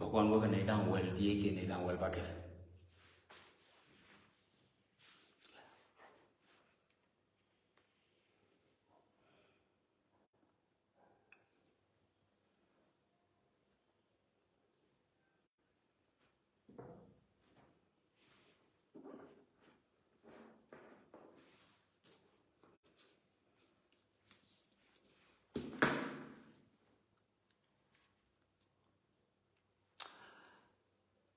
bakon wo kan dang wel ti ke ne dang wel bakel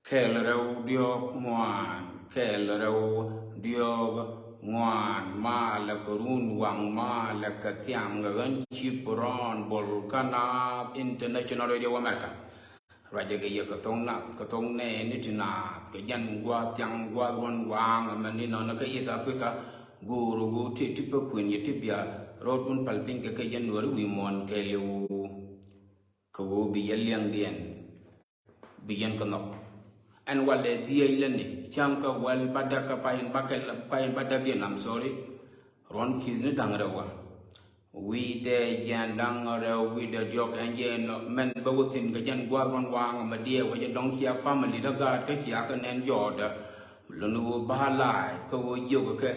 kel rew diok moan kel rew diok ngoan ma la kurun wang ma la ka tiang gan chi pron bol kana international radio america raja ke ye ka tong ne ni tina ke jan gwa tiang gwa ron wang man ni no ka is africa guru gu ti ti pe kun ye ti bia rodun palping ke yen nur wi mon ke lu ko bi yeliang dien bi yen ko no and while the DA Chanka well Badaka Payan Bakel Payan Badagian, I'm sorry, Ron Kisney Dangrawa. We the Jandangara, we the joke and Jan men both in Gajan Guagon Wang, Madia, where you don't see a family, the guard, Kasiakan and Jorda, Lunu Bahalai, Ko Yoga,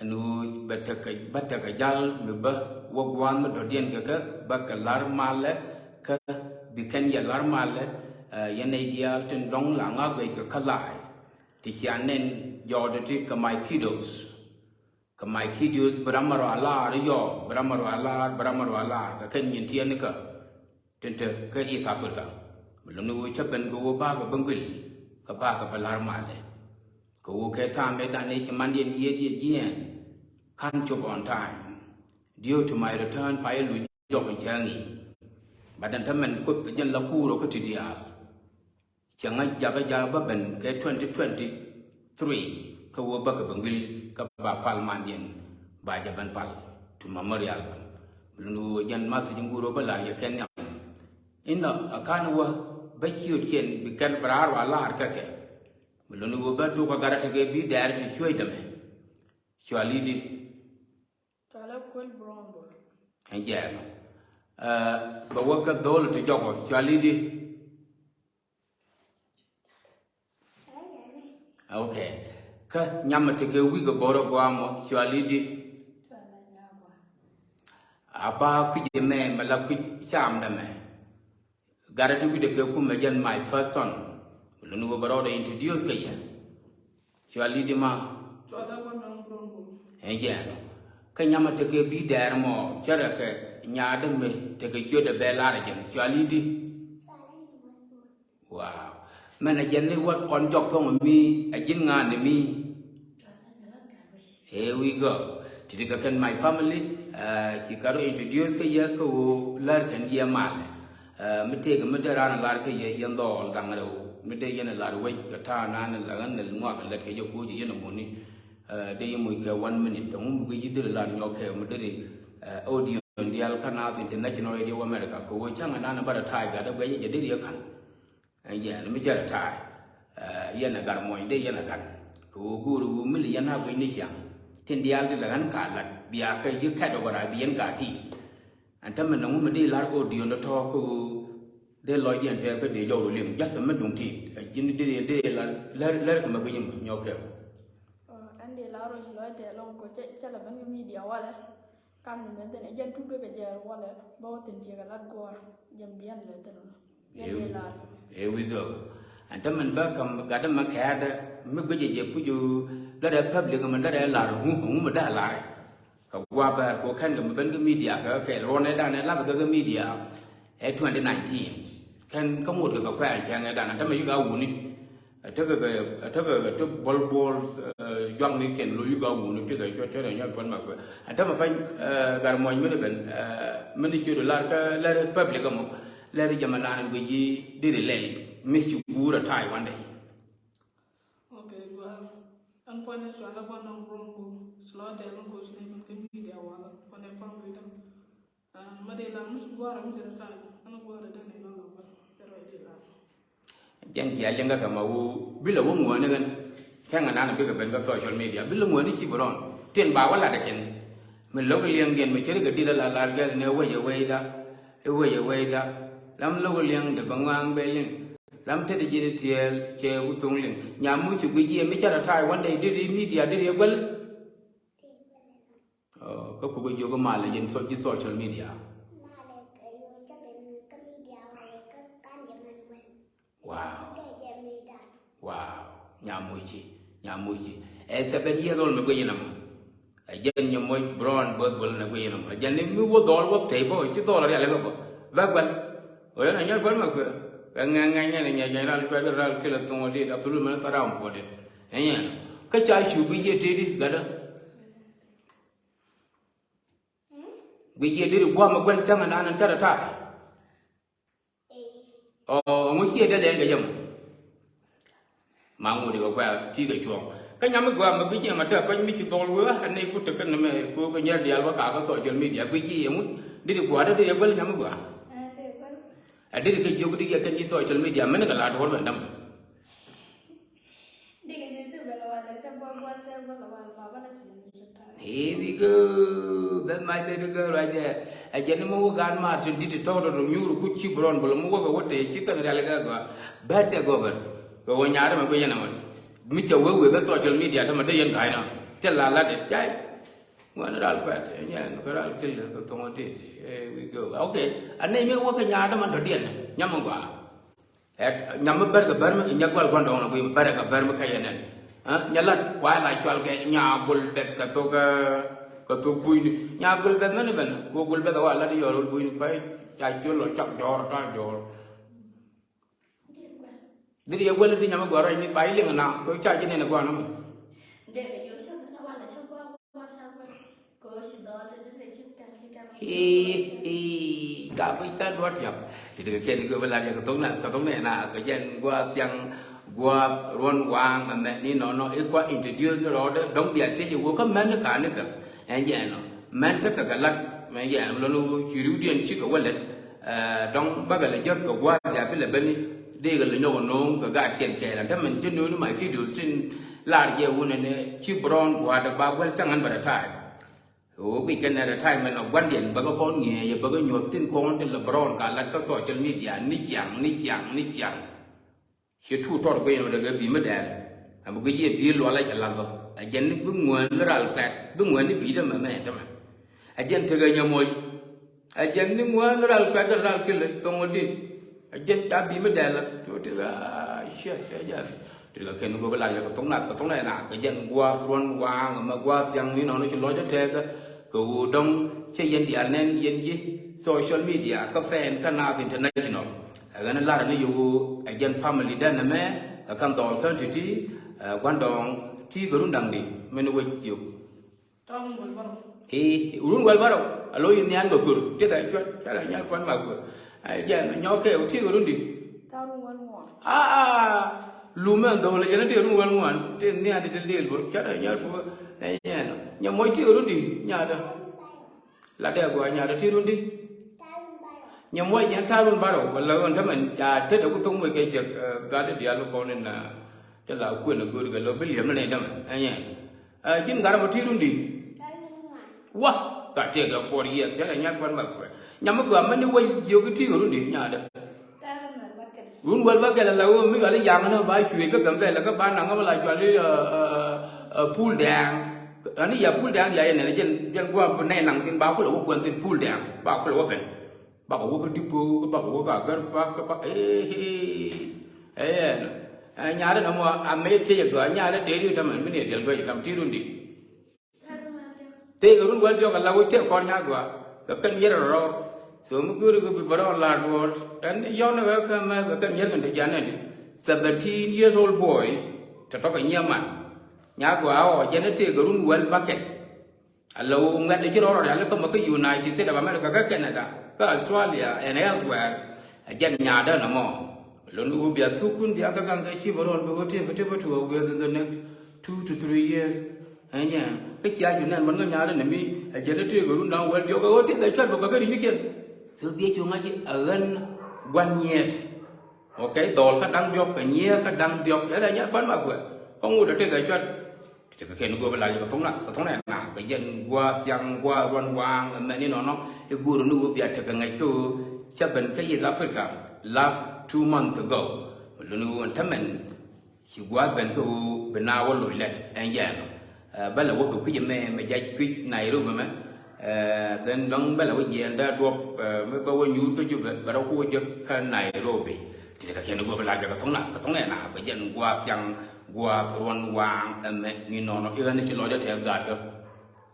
and who Bataka Jal, Miba, Wagwan, Dodian Gaga, Bakalar Male, Bikanya Larmale. Yan ideal ten dong lang agay ka kalay ti siyanen yodati ka my kiddos bramaro alar yo bramaro alar ka kanyin tiyan ka tente ka East Africa mulunu chaben go ba ka bangil ka ba ka balar male ko ke ta me da ne mandien yedi jien kan job on time due to my return pa lu job changi badan tamen ko jen la kuro ko tidial chẳng jaga ben ke 2023 ka wo ba ka bangil ka ba palmandian ba jaban pal tu memorial lu jan ma tu nguro ba la ya ken inna akan wa ba hiot ken bi kan brar wa la ka ke lu nu ba tu ka garata ke bi dar ti shoy dame shwali di kala kol brombo enjema ba wa ka dol to jogo shwali di okay ka nyama te ke wi go boro go amo shwali di aba ku je me mala ku sham da me garati wi de ke ku me jan my first son lu nu go boro de introduce ka ya shwali di ma choda go non brombo enje ka nyama te ke bi dar mo chara ke nya de me te ke shoda be la re jan shwali di wow mana jenni wat kon jok thong mi ajin nga ne mi here we go tidika kan my family ki karo introduce ka ya ko lar kan ya mal mete ga madara na lar ka ya yando dangaro mete yana lar wai ka ta na na la gan ngwa ka lat ka yo ko ji yana moni de yimo ka 1 minute dum bu ji dir lar nyoke mudere audio ndial kana international radio america ko changa na bara thai ga da ga ya dir ya kan ya mi jara tai yana gar moy de yana kan ko guru mili yana go ni yang tin dial de lan ka lat biya ka yi ka do bara biyen ka ti antam na mu de lar audio no to ko de loy dian te ko de jo lim just ma dung ti jin de lar ka ma go nyim nyoke ande laro jilo de lon ko chala ban media wala kam ne de jan tu ga ja wala ba tin je ga lat gor jam bian le de no here we go and tamen ba kam gadam ma khada mi gje je puju la da public ma da la hu ma da la ka wa ba ko kan ga ban ga media ka ke ro ne da ne la ga ga media 2019 kan ka mo ga kwa cha ne da na ta ma yu ga wu ni ta ga to bol jong ni ken lu yu ga wu ni ti ga cho da nya fan ma ko ta ma fa gar mo ni ben mi ni la ka la public mo Larry Jamalan and Guji did a lay, Miss you would a tie one day. Okay, well, I'm going to show up on Bronco, slaughter and coach name and media while on a family. Madela must go around the time, and go to the name of the Jensi Alenga Kamawu, Bill a woman again, Tang and bigger than social media, Bill Mooney Shiburon, 10 Bawala again. When local young and Michelle did a larger and away that, lam lo liang de bangwang beling lam te ji tie che u sung ling nya mu chu bi ye me cha thai one day di media di well có cuộc bây giờ có mà là dân social media wow wow nhà mui chi 7 years old me ko yinam dân như moi brown bird bol na ko yinam dân ni mi wo dol wo te bo chi dol ya le ko ba ban o yana nya ban ma ko nga nya ra ko ra ke la ton di absolu me ta ram po de enya ka cha chu bi ye te di ga da bi ye di gwa ma gwan chang na nan cha da ta o mu chi de le ga yam ma ngu de ko kwa ti ga chuong cái nhắm gua mà cái gì mà trời có những cái tol quá anh ấy cũng tự cái này cô cái nhà đi qua cả cái sợi chân media cái gì em muốn đi được qua đó đi qua nhắm gua à đi cái chỗ đi cái gì sợi chân media mình cái là đồ vật đâm đi cái gì sự bên ngoài là xem qua xem qua là vào là here we go that's my baby girl right there a jeni mo gan ma tin di to do nyuru ku ci bron bolo mo go wote ci kan dal ga ga bete go go nyaare ma ko yana ma mi cha wewe cái social media thama de yen gai na te la de chai ngwana dal pat nya ko dal kil ko to ngoti we go okay anai me wo ka nya da man do dien nyam ngwa nyam ber ga ber me nya kwal kon do na ko ber ga ber me kayen ha nya la kwa la chwal ke nya bul det ka to bui ni nya bul bet man ben ko bul bet wa la di yorul bui ni pai cha chulo chak jor ta jor Diri ya wala di nyama gua orang ni bayi lengan nak, kau cakap ni nak gua nama. Dia ke yo sama na wala sa gua sama ko si do ta se kan. Tak apa dua tiap. Jadi kian gua belajar ketong na kerjaan gua tiang gua ruan wang ame ni no gua introduce no order dong biasa je gua kan mana kan ni kan. Aja no. Man tak kegalat, aja lalu Syrian cik gua let dong bagal jat gua tiap lebih đi gần nhau còn nông cả gạt tiền chè làm thế mình chứ nếu mà khi điều sinh là gì u này chữ brown của ada ba quên chẳng ăn bả thai, vì cái này là thai mình là quan điểm bao con nghề bao nhiêu tin con tên là brown cả là các social media ní chẳng khi thu thọ cái nào được bị mất đèn, một cái gì bị loa lại chả làm đâu, dân nó bước nguồn nó ra lẹt, bước nguồn nó bị đó mà mẹ thôi mà, dân thấy cái nhà mồi, dân nó nguồn nó ra lẹt nó ra cái lẹt tung đi. Dân ta bị mất đèn là chỗ thì là xe dân thì là khi nó có lại cái tống này là cái dân qua ruộng qua mà qua tiếng như nó chỉ nói cho thế cái cầu đông chơi dân địa nên dân gì social media các fan các nào international cái này là nó dù dân family đen này mẹ cái tàu cái thì quan trọng thì cái rung đằng đi mình nuôi nhiều thì rung quay vào lối như anh vừa thế tại cho là nhá phân mà giờ nó kêu thì cái rung đi lumen đâu là cái rung quay ngoan thì nhà thì đi rồi cho là nhá phụ nhà mỗi thì rung đi nhà đó là để của nhà đó thì rung đi nhà mỗi nhà thao rung bao và lâu hơn thế mình cha thế đâu có tung mấy cái chuyện cái đấy dia lúc con nên là cho là quyền là quyền cái lâu bây giờ này đâu anh nhỉ chính cái một thì rung đi wow cả thế cái 4 years cho là nhá phân mặc nhà mất gồm mấy quay nhiều cái thi của nó đi nhà đó, run quay cái là lâu mấy cái lấy giang nó bay chuyển cái cầm tay là các bạn nào có lại cho đi pool đèn, anh ấy giờ pool đèn vậy này dân qua bên này nằm trên báo có lỗ quên trên pool đèn, báo có lỗ bên, báo có cái tipo, báo có cái bác nhà đó nó mà mấy thế giờ gọi nhà đó để đi cho mình mới để vậy làm thi run đi, thế cái run quay cho cái lâu thế con nhà của cái cân nhớ rồi so mu guru ko bi baro la do and yon ga ka ma ka nyer kan ta ne 17 years old boy ta to ka nyama nya go ao je ne te garun well bucket allo ngat de ro ra le ko ma ka United States of America ka Canada ka Australia and elsewhere jan nya da na mo lo nu bi atu kun dia ka kan ka chi baron bo te ko to go in the next 2 to 3 years anya cái xe chuyện này vẫn có nhà đó này mi giờ nó chơi rồi đâu quên cho cái thế tại sao mà cái gì kia sự biết chung cái ở gần quan nhiệt ok đồ cái đăng dọc cái nhia cái đăng dọc ở đây nhá phán mà quên không ngồi được thế tại sao thì cái nó vừa lại cái thống này là cái dân qua chẳng qua quan quang này nó cái guru nó vừa biết cái ngày chú chấp bên cái gì Africa last 2 months ago lu nu tamen ki gwa ben ko bena wo lo let en yen bala wo ko kuje me jaj kwi Nairobi me den long bala wo yen da do me ba wo nyu to ju ba ko je ka Nairobi ti ka ken go bala ja ka tong na ba yen gwa kyang gwa ron wang me ni no no iran ti lo ja te ga ga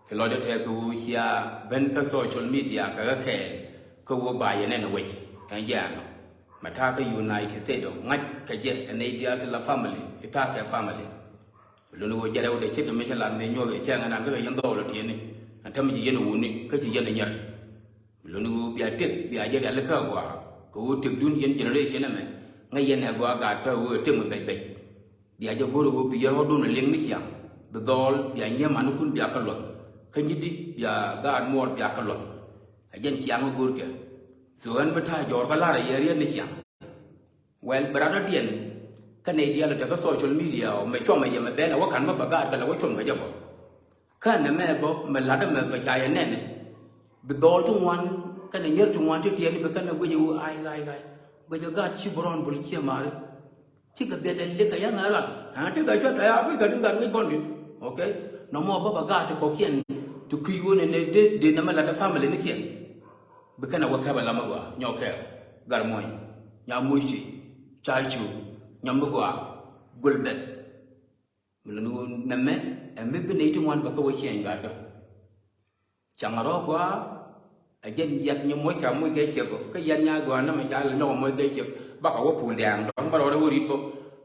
ke lo ja te ko hia ben ka social media ka ke ko wo ba yen na we en yen mà ta cái United States đó ngay cái gì anh ấy đi là family ta cái family luôn luôn giờ đâu để chết mình cho làm nên nhau cái chuyện anh cái dân đồ là tiền này anh thầm gì dân uống này cái gì dân này nhở luôn luôn bây giờ đã lấy cái quả cố trực đun dân dân đây chứ này ngay dân này quả gạt cái vừa trực một bể bể bây giờ cố rồi bây giờ họ đun là liên mấy chuyện từ đó bây giờ nhà mà nó cũng bây giờ cái luật cái gì đi bây giờ gạt mua bây giờ cái luật dân sáng nó cố kìa so an bata jor kala ra yeri ni siang well brother dien Canada la ta social media me choma ye me bela wakan ma baga bela wa choma jabo kan na me bo me la da me ba cha ye ne ne bi dol tu wan kan nyer tu wan ti tieni be kan na goju ai goju ga ti boron bul ki ma ci ga be le ka ya ngara ha ti ga chot ya Africa tin ga ni bondi okay no mo ba baga ti ko kien tu ki woni ne de na me la da family ni kien bekana wakaba la magwa nyoke garmoy nya muichi chaichu nyambugwa gulbet mulunu namme emme beneti wan baka wachen gado changaro kwa ajen yak nyi moy ka moy ke chego ka yan nya gwa na ma jala no moy ke chego baka wo pul dang don baro da wori po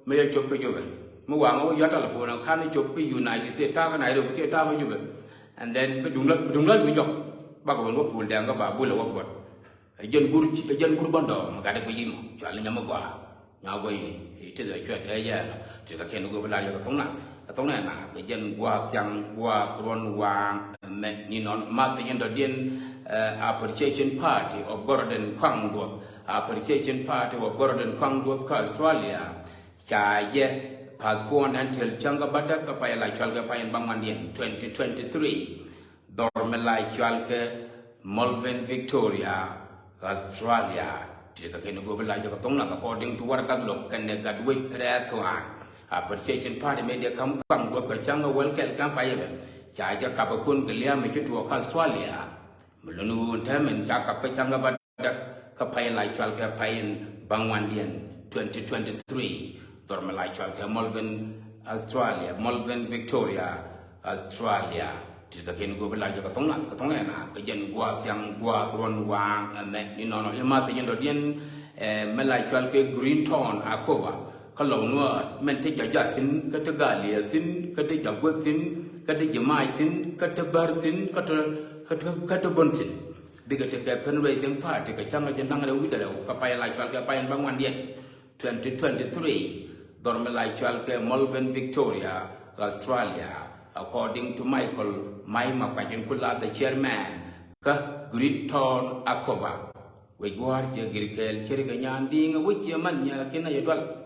me yo chop ko jobe mu wa ngo yo telephone kan ni chop ko United States ta ka nai do ke ta ko jobe and then dung la du jok ba ko wo pul dang ba bu la wo pot jen gur bondo ma ga da ko yimo chal nyama kwa nya go ni te da chwet e ya te ka ken go bla ya tong na na ke jen gwa kyang gwa ron wang me ni non ma te jen do den appreciation party of Gordon Kwangworth appreciation party of Gordon Kwangworth ka Australia cha ye passport until changa bada ka pa la chal ga pa en bang mandien 2023 dormela chal ke Melbourne Victoria Australia thì các cái người lại cho các tông là các according to what các lộc cái này các đuôi ra thôi appreciation party media come bằng của cái trang welcome cái phải vậy chạy cho các quân cái lia mình cho tour Australia mình luôn thấy mình cho các cái trang các phải lại cho cái phải bằng Wandian 2023 rồi mình lại cho cái Melbourne Australia Melbourne Victoria Australia thì các cái người lại cho các tông này là cái dân qua tiếng qua thôn vàng này như nó nói mà cái dân đầu tiên mình lại cho cái green town à cover cái lồng nữa mình thấy cho xin cái gà lìa xin cái cho quất xin cái mai xin cái bar xin cái bon xin bây giờ cái phần về tiếng Pháp thì cái trang là dân đang đâu biết đâu cái phải lại cho cái phải bằng Wandian 2023 rồi mình lại cho cái Melbourne Victoria Australia according to Michael Maima Pajinkula, the chairman, Gritton Akova. We go out here, Grikel, Cheriganyan, being a witty man, Yakina Yadwal.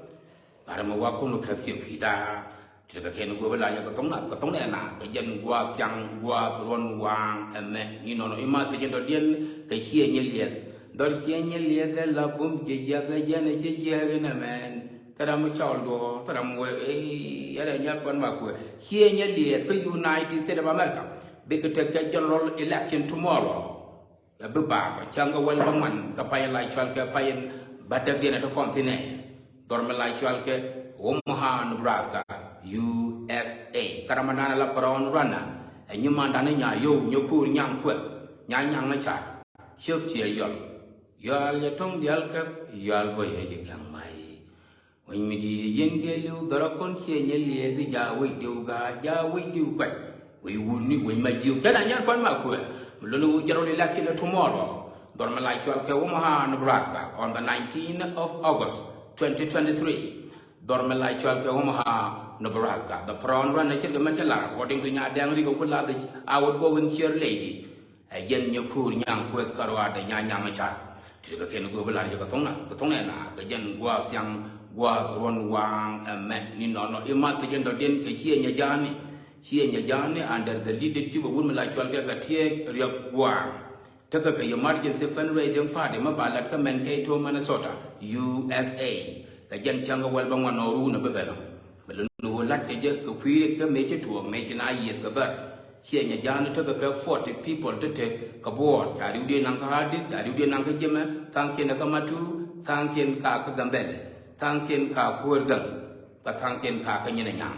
Aramawakunu Kafita, Chekakan Gobala, Katona, the Jen Gua, Yang Gua, Ron Wang, and then, you know, Imatajan, the Hieniet, Dolcianiet, the Labum, Jaga, Janet, man. Taram chaldo taram we yara nyapon makwe here nyali the United States of America big take general election tomorrow ya baba changa wel bangman ka pay lai chal ka pay batagena to continent dorme lai chal ke Omaha Nebraska USA karamana la paron rana nyuma ndane nya yo nyoku nyang kwes nyang na cha shop che yol yal ya tong dial ka yal boy ye kang mai when we did yen gelu darakon chenya le the jawi diu kwai we wouldn't when my you can I find my queer Lulu generally lucky tomorrow dorma like you ke Omaha Nebraska on the 19th of August 2023 dorma like you ke Omaha Nebraska the prawn run the mental according to nya dang ri ko la the outgoing chair lady again you cool nyang kwet karwa de nya nya cha ti ka ken go bala ka tong na ka jen gwa tyang gwa ron wang me ni no ima te jen do den ke hie nya jani under the leadership of women like chwal ga tie riak gwa ta ka emergency fundraising fund ma balat ka men ke to Minnesota USA ka jan changa wal ba ngwa no ru na ba bela bela no lat ke je ko kwire ka me che tuo me che na yet ka bar che nya jan to ka 40 people to te ka bo ta ri de nang ka hadis ta ri de nang ka jema tang ken ka matu tang ken ka ka gambel tang ken ka ko gang ka tang ken ka ka nyina nyang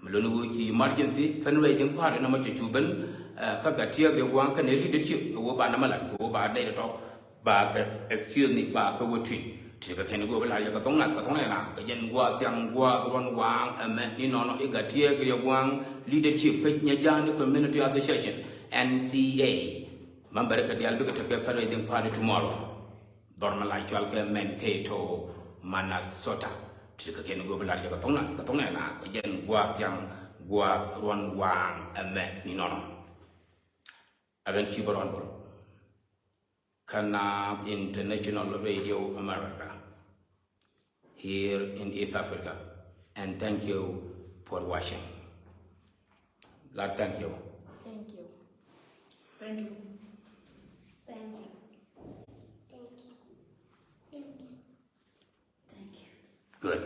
melo no ki emergency tan wai ding pa na ma che chuban ka ga tiya de wang ka ne leadership ko ba na mala ko ba de to ba excuse me ba ka wo twi thì cái này của lại cái tông này là cái dân qua tiếng qua cái con quang mà đi nó cái thiê cái quang leadership cái nhà gia nó community association NCA member cái dia cái cái Federal Party tomorrow normal actual cái Mankato Minnesota thì cái này của lại cái tông này là cái dân qua tiếng qua con quang mà đi nó agan chibaron bol kana International Radio America here in East Africa, and thank you for watching. Lord, thank you. Thank you. Thank you. Thank you. Thank you. Thank you. Thank you. Good.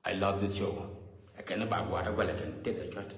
I love this show. I can't buy water, well, I can take the shot.